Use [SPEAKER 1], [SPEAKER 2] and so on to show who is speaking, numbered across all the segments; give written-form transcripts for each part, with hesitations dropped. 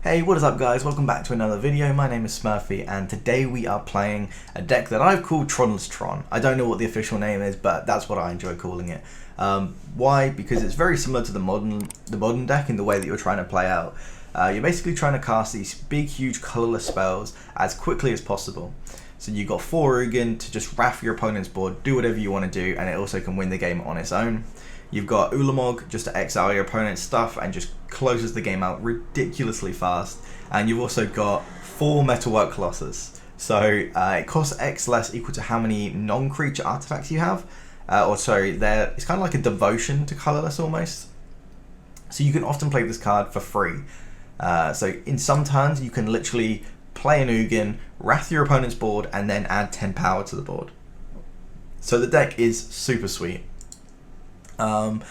[SPEAKER 1] Hey, what is up guys? Welcome back to another video. My name is Smurfy and today we are playing a deck that I've called Tronless Tron. I don't know what the official name is, but that's what I enjoy calling it. Why? Because it's very similar to the modern deck in the way that you're trying to play out. You're basically trying to cast these big, huge, colourless spells as quickly as possible. So you've got 4 Ugin to just wrath your opponent's board, do whatever you want to do, and it also can win the game on its own. You've got Ulamog just to exile your opponent's stuff and just closes the game out ridiculously fast. And you've also got 4 Metalwork Colossus. So it costs X less equal to how many non-creature artifacts you have. It's kind of like a devotion to colourless almost. So you can often play this card for free. So in some turns you can literally play an Ugin, wrath your opponent's board, and then add 10 power to the board. So the deck is super sweet. How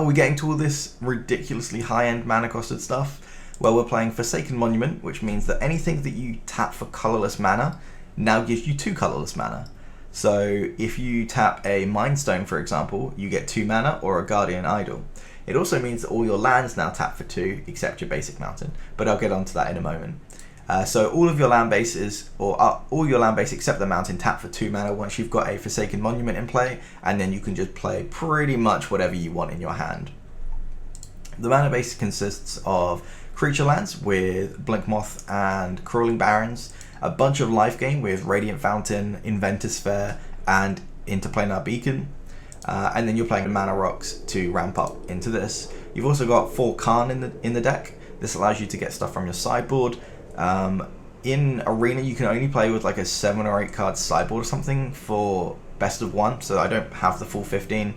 [SPEAKER 1] are we getting to all this ridiculously high-end mana costed stuff? Well, we're playing Forsaken Monument, which means that anything that you tap for colourless mana now gives you 2 colourless mana. So if you tap a Mind Stone, for example, you get 2 mana, or a Guardian Idol. It also means that all your lands now tap for 2, except your basic mountain, but I'll get onto that in a moment. So all of your land bases, all your land base except the mountain, tap for 2 mana once you've got a Forsaken Monument in play, and then you can just play pretty much whatever you want in your hand. The mana base consists of creature lands with Blinkmoth and Crawling Barrens, a bunch of life gain with Radiant Fountain, Inventors Fair, and Interplanar Beacon, and then you're playing mana rocks to ramp up into this. You've also got 4 Karn in the deck. This allows you to get stuff from your sideboard. In Arena you can only play with like a 7 or 8 card sideboard or something for best of 1, so I don't have the full 15,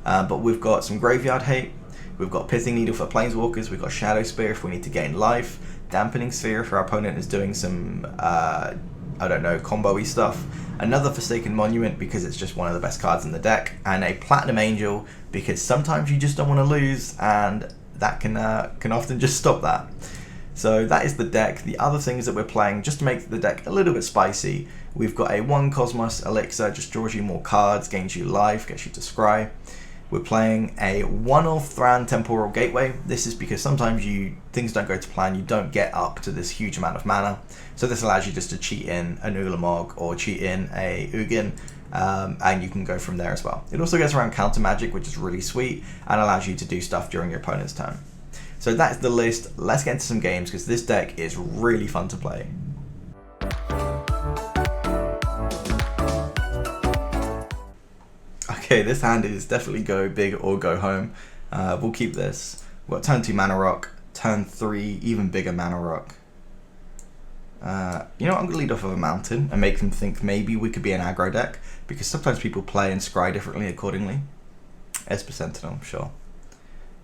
[SPEAKER 1] but we've got some graveyard hate, we've got Pithing Needle for Planeswalkers, we've got Shadowspear if we need to gain life, Dampening Sphere if our opponent is doing some I don't know, combo-y stuff, another Forsaken Monument because it's just one of the best cards in the deck, and a Platinum Angel because sometimes you just don't want to lose, and that can often just stop that. So that is the deck. The other things that we're playing, just to make the deck a little bit spicy, we've got a 1 Cosmos Elixir, just draws you more cards, gains you life, gets you to scry. We're playing a 1 Thran Temporal Gateway. This is because sometimes things don't go to plan, you don't get up to this huge amount of mana. So this allows you just to cheat in an Ulamog or cheat in a Ugin, and you can go from there as well. It also gets around counter magic, which is really sweet, and allows you to do stuff during your opponent's turn. So that's the list. Let's get into some games because this deck is really fun to play. Okay, this hand is definitely go big or go home. We'll keep this. We've got turn 2 mana rock, turn 3 even bigger mana rock. You know what, I'm going to lead off of a mountain and make them think maybe we could be an aggro deck, because sometimes people play and scry differently accordingly. Esper Sentinel, sure.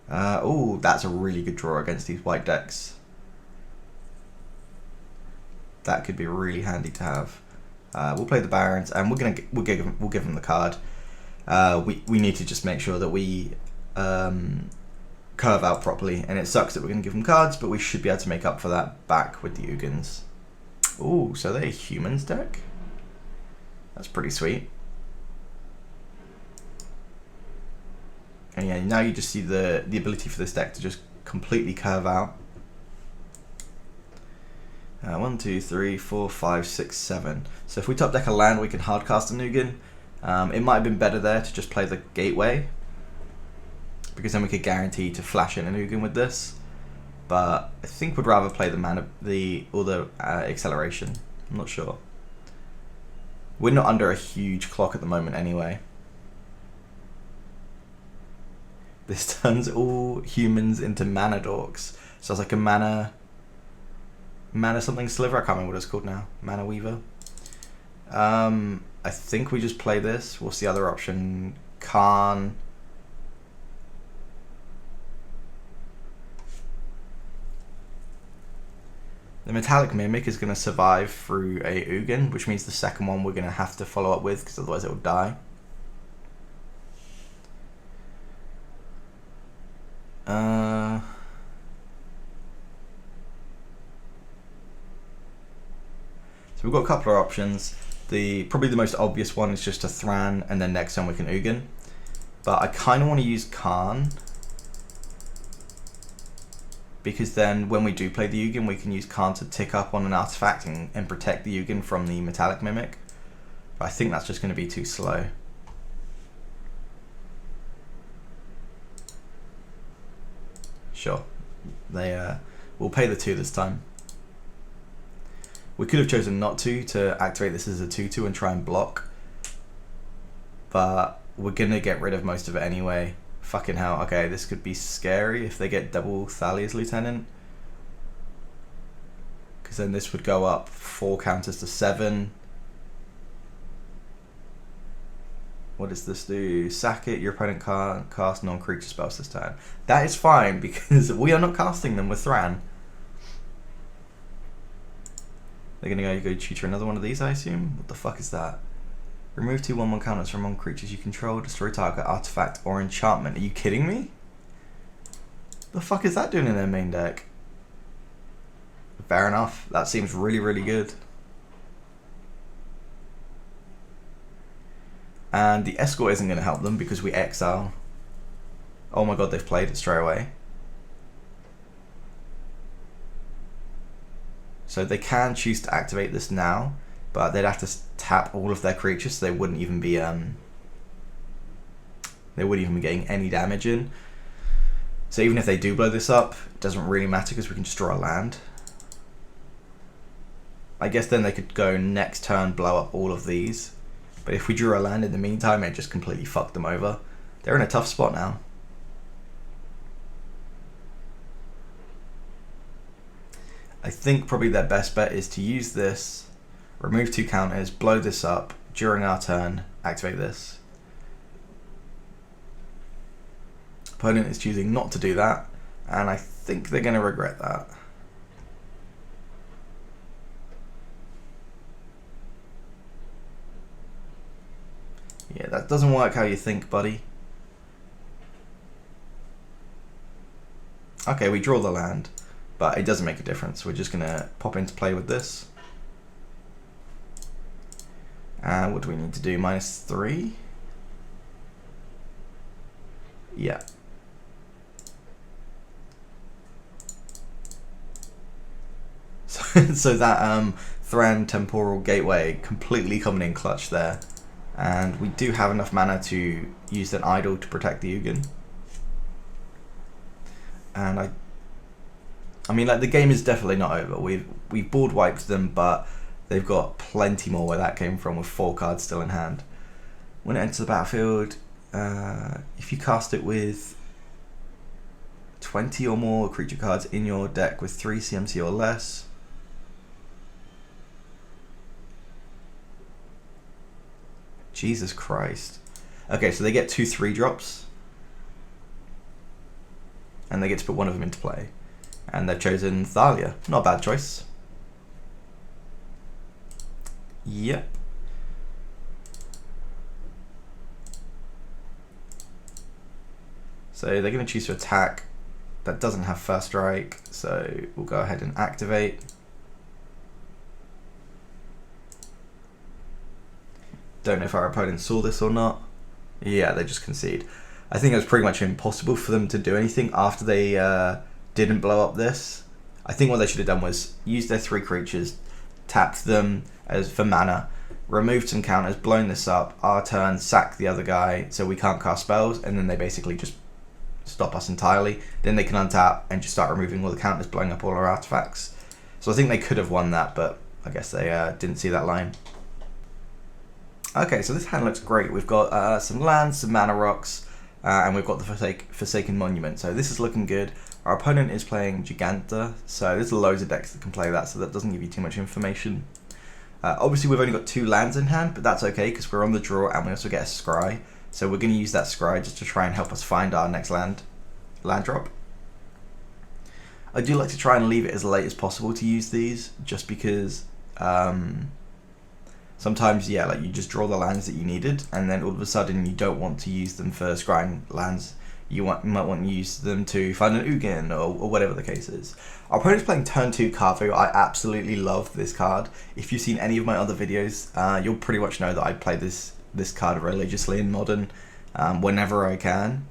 [SPEAKER 1] Oh, that's a really good draw against these white decks. That could be really handy to have. We'll play the Barrens, and we'll give them the card. We need to just make sure that we curve out properly, and it sucks that we're going to give them cards, but we should be able to make up for that back with the Ugins. Oh, so they're a humans deck? That's pretty sweet. And yeah, now you just see the ability for this deck to just completely curve out. 1, 2, 3, 4, 5, 6, 7. So if we top deck a land, we can hardcast an Ugin. It might have been better there to just play the Gateway, because then we could guarantee to flash in an Ugin with this. But I think we'd rather play the acceleration. I'm not sure. We're not under a huge clock at the moment anyway. This turns all humans into mana dorks. So it's like a mana something sliver. I can't remember what it's called now. Mana weaver. I think we just play this. What's the other option? Karn. The Metallic Mimic is going to survive through a Ugin, which means the second one we're going to have to follow up with, because otherwise it will die. So we've got a couple of options. Probably the most obvious one is just a Thran, and then next time we can Ugin. But I kind of want to use Karn, because then when we do play the Ugin, we can use Karn to tick up on an artifact and protect the Ugin from the Metallic Mimic. But I think that's just going to be too slow. Sure, they will pay the 2 this time. We could have chosen not to activate this as a 2/2 and try and block, but we're gonna get rid of most of it anyway. Fucking hell. Okay, this could be scary if they get double Thalia's Lieutenant, because then this would go up 4 counters to 7. What does this do? Sack it. Your opponent can't cast non-creature spells this turn. That is fine because we are not casting them with Thran. They're gonna go tutor another one of these, I assume. What the fuck is that? Remove 2 1/1 counters from all creatures you control. Destroy target artifact or enchantment. Are you kidding me? The fuck is that doing in their main deck? Fair enough. That seems really, really good. And the escort isn't going to help them because we exile. Oh my god, they've played it straight away. So they can choose to activate this now, but they'd have to tap all of their creatures, so they wouldn't even be getting any damage in. So even if they do blow this up, it doesn't really matter because we can just draw a land. I guess then they could go next turn, blow up all of these. But if we drew a land in the meantime, it just completely fucked them over. They're in a tough spot now. I think probably their best bet is to use this, remove 2 counters, blow this up during our turn, activate this. Opponent is choosing not to do that, and I think they're going to regret that. Yeah, that doesn't work how you think, buddy. Okay, we draw the land, but it doesn't make a difference. We're just gonna pop into play with this. And what do we need to do? -3? Yeah. So that Thran Temporal Gateway completely coming in clutch there. And we do have enough mana to use an idol to protect the Ugin. And I mean, like, the game is definitely not over. We've board wiped them, but they've got plenty more where that came from with 4 cards still in hand. When it enters the battlefield, if you cast it with 20 or more creature cards in your deck with 3 CMC or less, Jesus Christ. Okay, so they get 2 3-drops. And they get to put one of them into play. And they've chosen Thalia. Not a bad choice. Yep. So they're going to choose to attack. That doesn't have first strike, so we'll go ahead and activate. Don't know if our opponent saw this or not. Yeah, they just concede. I think it was pretty much impossible for them to do anything after they didn't blow up this. I think what they should have done was use their 3 creatures, tapped them as for mana, removed some counters, blown this up, our turn, sack the other guy so we can't cast spells, and then they basically just stop us entirely. Then they can untap and just start removing all the counters, blowing up all our artifacts. So I think they could have won that, but I guess they didn't see that line. Okay, so this hand looks great. We've got some lands, some mana rocks, and we've got the Forsaken Monument. So this is looking good. Our opponent is playing Giganta, so there's loads of decks that can play that, so that doesn't give you too much information. Obviously we've only got 2 lands in hand, but that's okay because we're on the draw and we also get a scry. So we're going to use that scry just to try and help us find our next land drop. I do like to try and leave it as late as possible to use these, just because sometimes, yeah, like you just draw the lands that you needed, and then all of a sudden you don't want to use them for scrying lands. You might want to use them to find an Ugin or whatever the case is. Our opponent's playing turn 2 Carvo. I absolutely love this card. If you've seen any of my other videos, you'll pretty much know that I play this card religiously in Modern whenever I can.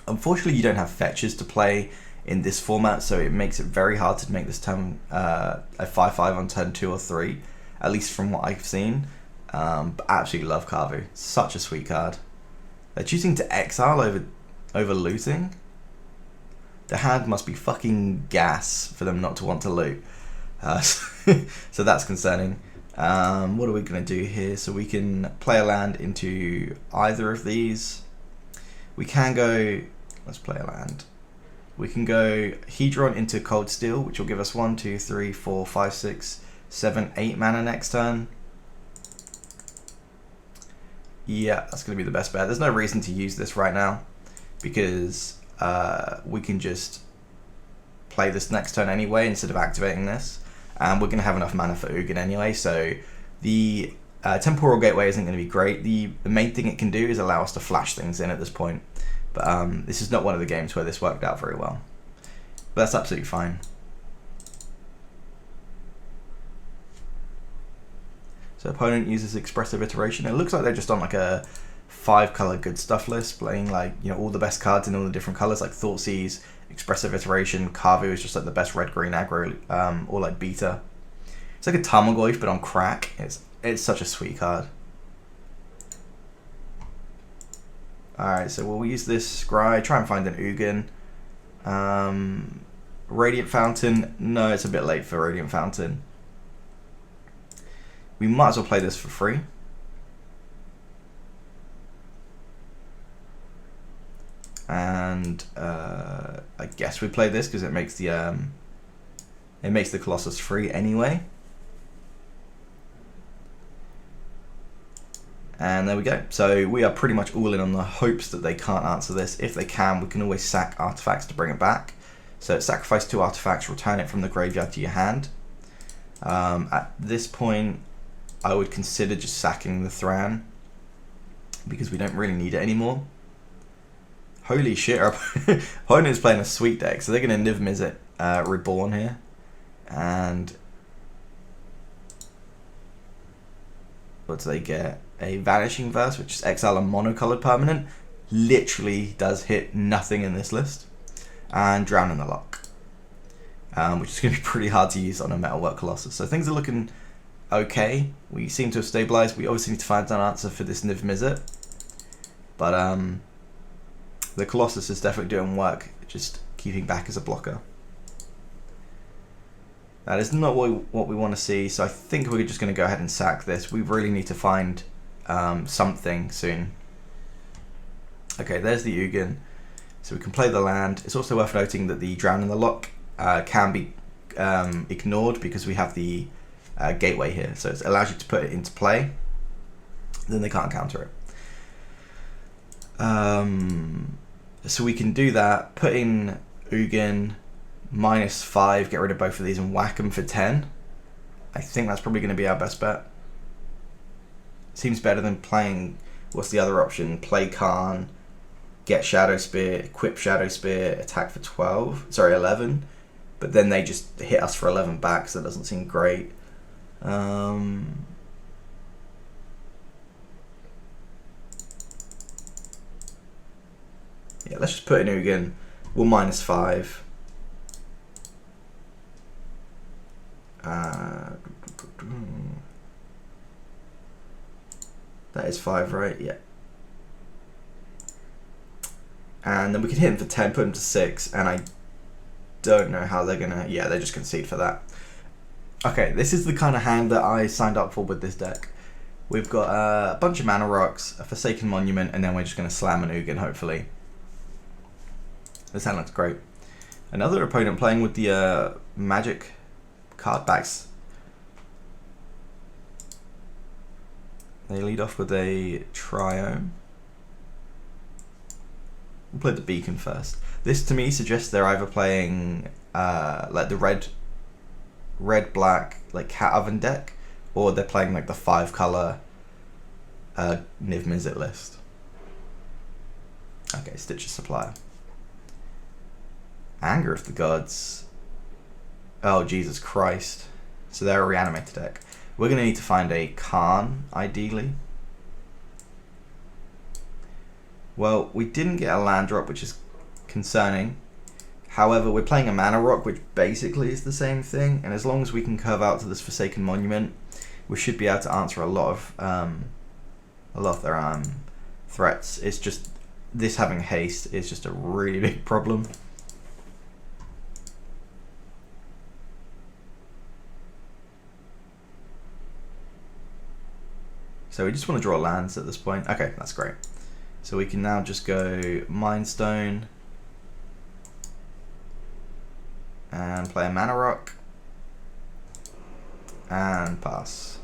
[SPEAKER 1] Unfortunately, you don't have fetches to play in this format, so it makes it very hard to make this turn a 5/5 on turn 2 or 3, at least from what I've seen. But absolutely love Kavu. Such a sweet card. They're choosing to exile over looting. The hand must be fucking gas for them not to want to loot. So that's concerning. What are we going to do here? So we can play a land into either of these. We can go... Let's play a land. We can go Hedron into Coldsteel, which will give us 1, 2, 3, 4, 5, 6, 7, 8 mana next turn. Yeah, that's going to be the best bet. There's no reason to use this right now, because we can just play this next turn anyway instead of activating this. And we're going to have enough mana for Ugin anyway, so the Temporal Gateway isn't going to be great. The main thing it can do is allow us to flash things in at this point. But this is not one of the games where this worked out very well. But that's absolutely fine. So opponent uses Expressive Iteration. It looks like they're just on like a 5-color good stuff list, playing like, you know, all the best cards in all the different colors, like Thoughtseize, Expressive Iteration. Kavu is just like the best red-green aggro, or like beta. It's like a Tarmogoyf but on crack. It's such a sweet card. Alright, so we'll use this Scry, try and find an Ugin. Radiant Fountain, no, it's a bit late for Radiant Fountain. We might as well play this for free. And I guess we play this because it makes the Colossus free anyway. And there we go. So we are pretty much all in on the hopes that they can't answer this. If they can, we can always sack artifacts to bring it back. So sacrifice 2 artifacts, return it from the graveyard to your hand. At this point, I would consider just sacking the Thran, because we don't really need it anymore. Holy shit, our opponent is playing a sweet deck, so they're going to Niv Mizzet Reborn here. And what do they get? A Vanishing Verse, which is exile a monocolored permanent. Literally does hit nothing in this list. And Drown in the Lock, which is going to be pretty hard to use on a Metalwork Colossus. So things are looking okay. We seem to have stabilized. We obviously need to find an answer for this Niv Mizzet. But the Colossus is definitely doing work, just keeping back as a blocker. That is not what we want to see, so I think we're just going to go ahead and sack this. We really need to find something soon. Okay, there's the Ugin. So we can play the land. It's also worth noting that the Drown in the Lock can be ignored because we have the gateway here. So it allows you to put it into play. Then they can't counter it. So we can do that. Put in Ugin, -5, get rid of both of these and whack them for 10. I think that's probably going to be our best bet. Seems better than playing, what's the other option? Play Karn, get Shadowspear, equip Shadowspear, attack for 11. But then they just hit us for 11 back, so that doesn't seem great. Yeah, let's just put in Ugin. We'll -5. That is 5, right? Yeah. And then we can hit him for 10, put him to 6, and I don't know how they're gonna... Yeah, they just concede for that. Okay, this is the kind of hand that I signed up for with this deck. We've got a bunch of mana rocks, a Forsaken Monument, and then we're just gonna slam an Ugin, hopefully. This hand looks great. Another opponent playing with the magic card backs. They lead off with a Triome. We'll play the Beacon first. This to me suggests they're either playing like the red-black like Cat Oven deck, or they're playing like the 5-color Niv Mizzet list. Okay, Stitcher's Supplier. Anger of the Gods. Oh, Jesus Christ. So they're a reanimated deck. We're going to need to find a Karn, ideally. Well, we didn't get a land drop, which is concerning. However, we're playing a mana rock, which basically is the same thing, and as long as we can curve out to this Forsaken Monument, we should be able to answer a lot of their threats. It's just this having haste is just a really big problem. So we just want to draw lands at this point. Okay, that's great. So we can now just go Mind Stone and play a mana rock and pass.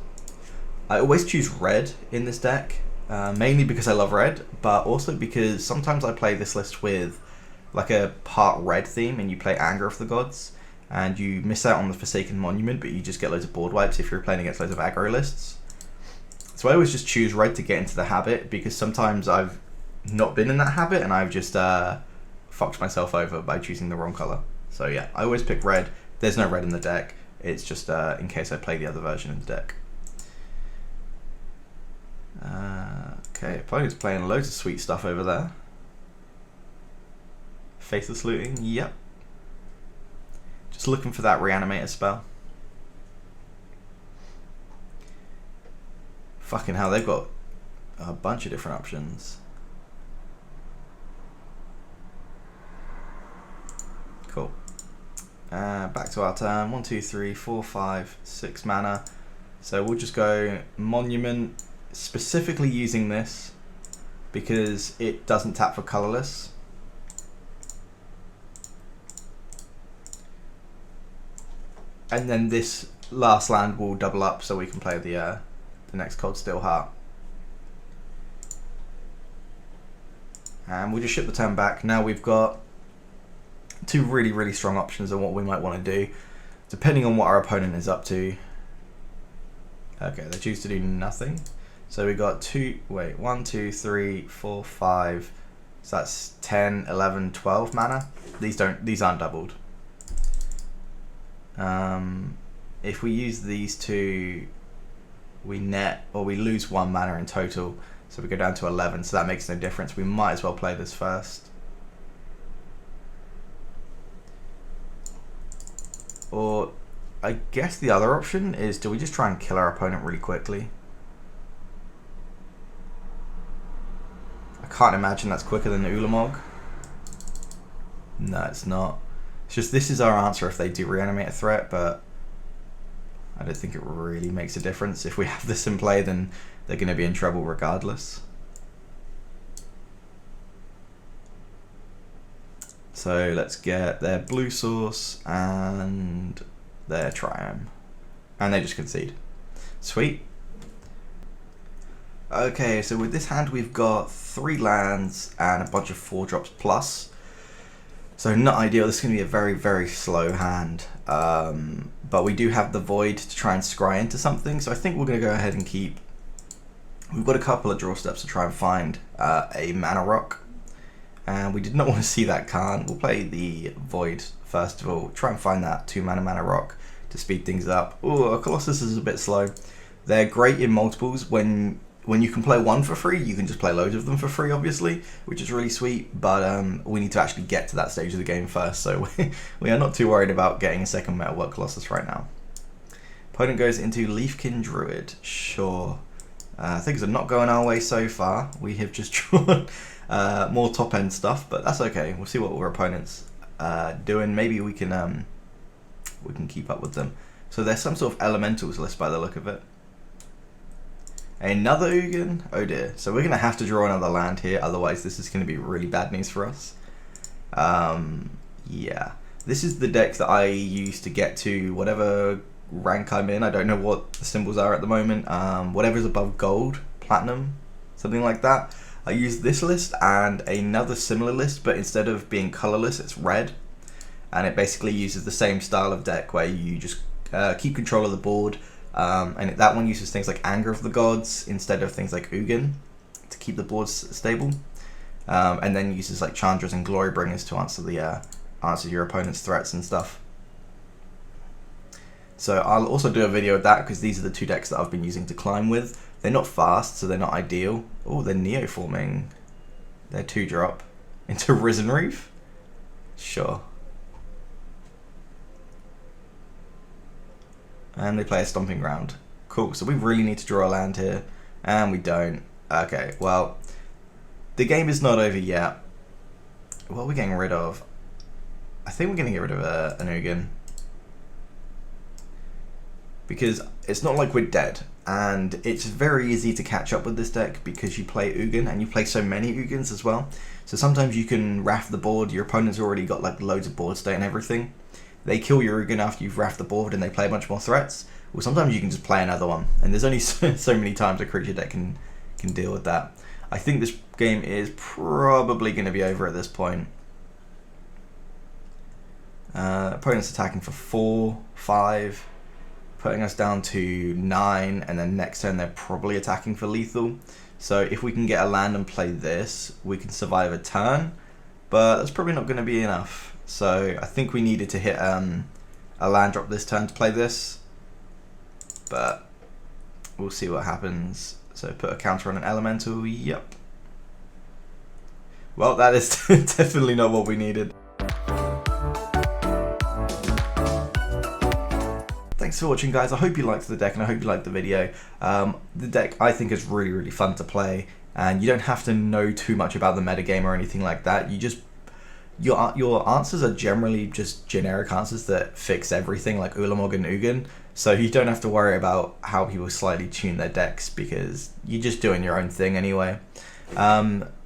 [SPEAKER 1] I always choose red in this deck, mainly because I love red, but also because sometimes I play this list with like a part red theme, and you play Anger of the Gods, and you miss out on the Forsaken Monument, but you just get loads of board wipes if you're playing against loads of aggro lists. So I always just choose red to get into the habit, because sometimes I've not been in that habit and I've just fucked myself over by choosing the wrong color. So yeah, I always pick red. There's no red in the deck. It's just in case I play the other version of the deck. Okay, opponent's playing loads of sweet stuff over there. Faithless Looting, yep. Just looking for that Reanimator spell. Fucking hell, they've got a bunch of different options. Cool. Back to our turn. 1, 2, 3, 4, 5, 6 mana. So we'll just go Monument, specifically using this because it doesn't tap for colorless. And then this last land will double up, so we can play the next Coldsteel Heart. And we'll just ship the turn back. Now we've got two really, really strong options on what we might want to do, depending on what our opponent is up to. Okay, they choose to do nothing. So we got 1, 2, 3, 4, 5. So that's 10, 11, 12 mana. These aren't doubled. If we use these two, we net, or we lose 1 mana in total, so we go down to 11, so that makes no difference. We might as well play this first. Or I guess the other option is, do we just try and kill our opponent really quickly? I can't imagine that's quicker than the Ulamog. No, it's not. It's just this is our answer if they do reanimate a threat, but I don't think it really makes a difference. If we have this in play, then they're going to be in trouble regardless. So let's get their blue source and their triome. And they just concede. Sweet. Okay, so with this hand we've got 3 lands and a bunch of 4-drops plus. So not ideal. This is going to be a very, very slow hand. But we do have the Void to try and scry into something. So I think we're going to go ahead and keep... We've got a couple of draw steps to try and find a mana rock. And we did not want to see that Karn. We'll play the Void first of all. Try and find that 2 mana rock to speed things up. Ooh, a Colossus is a bit slow. They're great in multiples. When you can play 1 for free, you can just play loads of them for free, obviously, which is really sweet. But we need to actually get to that stage of the game first. So we are not too worried about getting a second Metalwork Colossus right now. Opponent goes into Leafkin Druid. Sure. Things are not going our way so far. We have just drawn more top end stuff, but that's okay. We'll see what our opponent's doing. Maybe we can keep up with them. So there's some sort of elementals list by the look of it. Another Ugin? Oh dear. So we're going to have to draw another land here, otherwise this is going to be really bad news for us. Yeah. This is the deck that I use to get to whatever rank I'm in. I don't know what the symbols are at the moment. Whatever's above gold, platinum, something like that. I use this list and another similar list, but instead of being colorless, it's red. And it basically uses the same style of deck where you just keep control of the board. And that one uses things like Anger of the Gods instead of things like Ugin to keep the boards stable. And then uses like Chandras and Glorybringers to answer your opponent's threats and stuff. So I'll also do a video of that because these are the 2 decks that I've been using to climb with. They're not fast, so they're not ideal. Oh, they're neoforming. They're 2-drop into Risen Reef. Sure. And they play a Stomping Ground. Cool, so we really need to draw a land here. And we don't. Okay, well, the game is not over yet. What are we getting rid of? I think we're going to get rid of an Ugin. Because it's not like we're dead. And it's very easy to catch up with this deck because you play Ugin and you play so many Ugins as well. So sometimes you can raft the board, your opponent's already got like loads of board state and everything. They kill your Ugin after you've rafted the board and they play a bunch more threats. Well, sometimes you can just play another one. And there's only so many times a creature deck can deal with that. I think this game is probably going to be over at this point. Opponent's attacking for 4, 5, putting us down to 9, and then next turn they're probably attacking for lethal. So if we can get a land and play this, we can survive a turn, but that's probably not going to be enough. So I think we needed to hit a land drop this turn to play this, but we'll see what happens. So put a counter on an elemental, yep. Well, that is definitely not what we needed. Thanks for watching, guys. I hope you liked the deck and I hope you liked the video. The deck I think is really, really fun to play, and you don't have to know too much about the metagame or anything like that. You just your answers are generally just generic answers that fix everything, like Ulamog and Ugin. So you don't have to worry about how people slightly tune their decks because you're just doing your own thing anyway.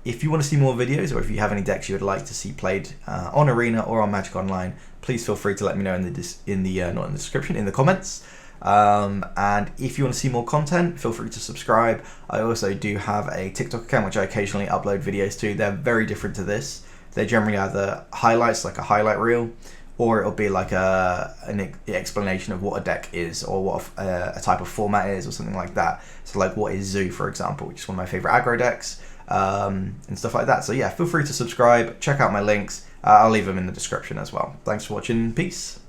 [SPEAKER 1] If you want to see more videos, or if you have any decks you would like to see played on Arena or on Magic Online, please feel free to let me know in the description, in the comments. And if you want to see more content, feel free to subscribe. I also do have a TikTok account which I occasionally upload videos to. They're very different to this. They're generally either highlights, like a highlight reel, or it'll be like an explanation of what a deck is, or what a type of format is, or something like that. So like what is Zoo, for example, which is one of my favorite aggro decks, and stuff like that. So yeah, feel free to subscribe, check out my links. I'll leave them in the description as well. Thanks for watching, peace.